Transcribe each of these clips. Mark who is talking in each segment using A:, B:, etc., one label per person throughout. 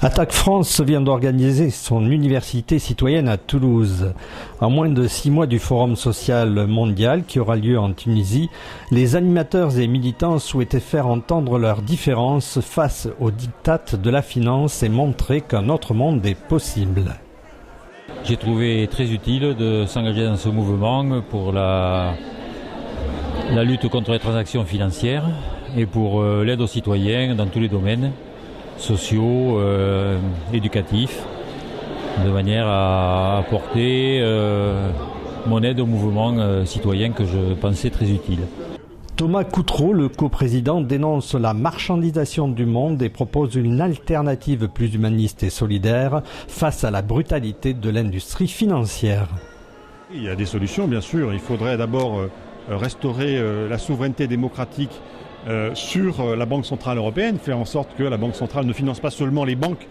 A: Attaque France vient d'organiser son université citoyenne à Toulouse. À moins de 6 mois du Forum social mondial qui aura lieu en Tunisie, les animateurs et militants souhaitaient faire entendre leurs différences face aux diktats de la finance et montrer qu'un autre monde est possible.
B: J'ai trouvé très utile de s'engager dans ce mouvement pour la lutte contre les transactions financières et pour l'aide aux citoyens dans tous les domaines sociaux, éducatifs, de manière à apporter mon aide au mouvement citoyen que je pensais très utile.
A: Thomas Coutreau, le coprésident, dénonce la marchandisation du monde et propose une alternative plus humaniste et solidaire face à la brutalité de l'industrie financière.
C: Il y a des solutions, bien sûr. Il faudrait d'abord restaurer la souveraineté démocratique sur la Banque Centrale Européenne, faire en sorte que la Banque Centrale ne finance pas seulement les banques,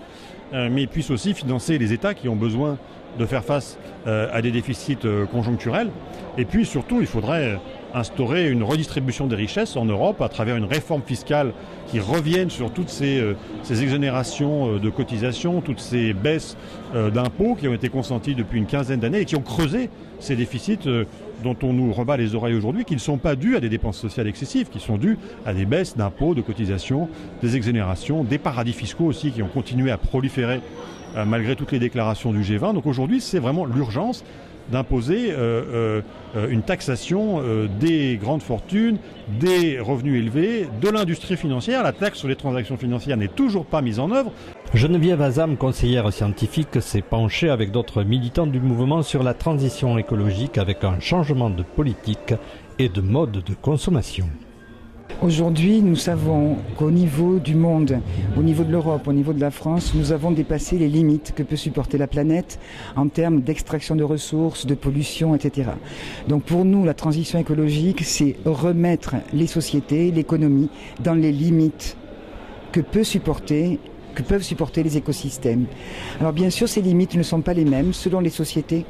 C: mais puisse aussi financer les États qui ont besoin de faire face à des déficits conjoncturels. Et puis surtout, il faudrait instaurer une redistribution des richesses en Europe à travers une réforme fiscale qui revienne sur toutes ces exonérations de cotisations, toutes ces baisses d'impôts qui ont été consenties depuis une quinzaine d'années et qui ont creusé ces déficits dont on nous rebat les oreilles aujourd'hui, qui ne sont pas dus à des dépenses sociales excessives, qui sont dus à des baisses d'impôts, de cotisations, des exonérations, des paradis fiscaux aussi qui ont continué à proliférer malgré toutes les déclarations du G20. Donc aujourd'hui, c'est vraiment l'urgence d'imposer une taxation des grandes fortunes, des revenus élevés, de l'industrie financière. La taxe sur les transactions financières n'est toujours pas mise en œuvre.
A: Geneviève Azam, conseillère scientifique, s'est penchée avec d'autres militants du mouvement sur la transition écologique avec un changement de politique et de mode de consommation.
D: Aujourd'hui, nous savons qu'au niveau du monde, au niveau de l'Europe, au niveau de la France, nous avons dépassé les limites que peut supporter la planète en termes d'extraction de ressources, de pollution, etc. Donc pour nous, la transition écologique, c'est remettre les sociétés, l'économie dans les limites que peuvent supporter les écosystèmes. Alors bien sûr, ces limites ne sont pas les mêmes selon les sociétés.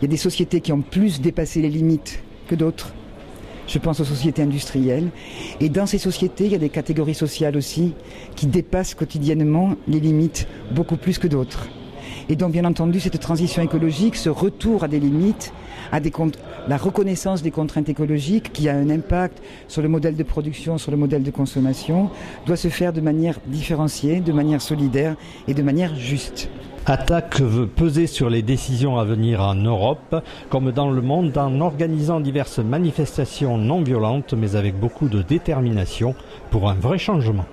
D: Il y a des sociétés qui ont plus dépassé les limites que d'autres. Je pense aux sociétés industrielles. Et dans ces sociétés, il y a des catégories sociales aussi qui dépassent quotidiennement les limites beaucoup plus que d'autres. Et donc, bien entendu, cette transition écologique, ce retour à des limites, la reconnaissance des contraintes écologiques qui a un impact sur le modèle de production, sur le modèle de consommation, doit se faire de manière différenciée, de manière solidaire et de manière juste.
A: Attaque veut peser sur les décisions à venir en Europe, comme dans le monde, en organisant diverses manifestations non violentes, mais avec beaucoup de détermination pour un vrai changement.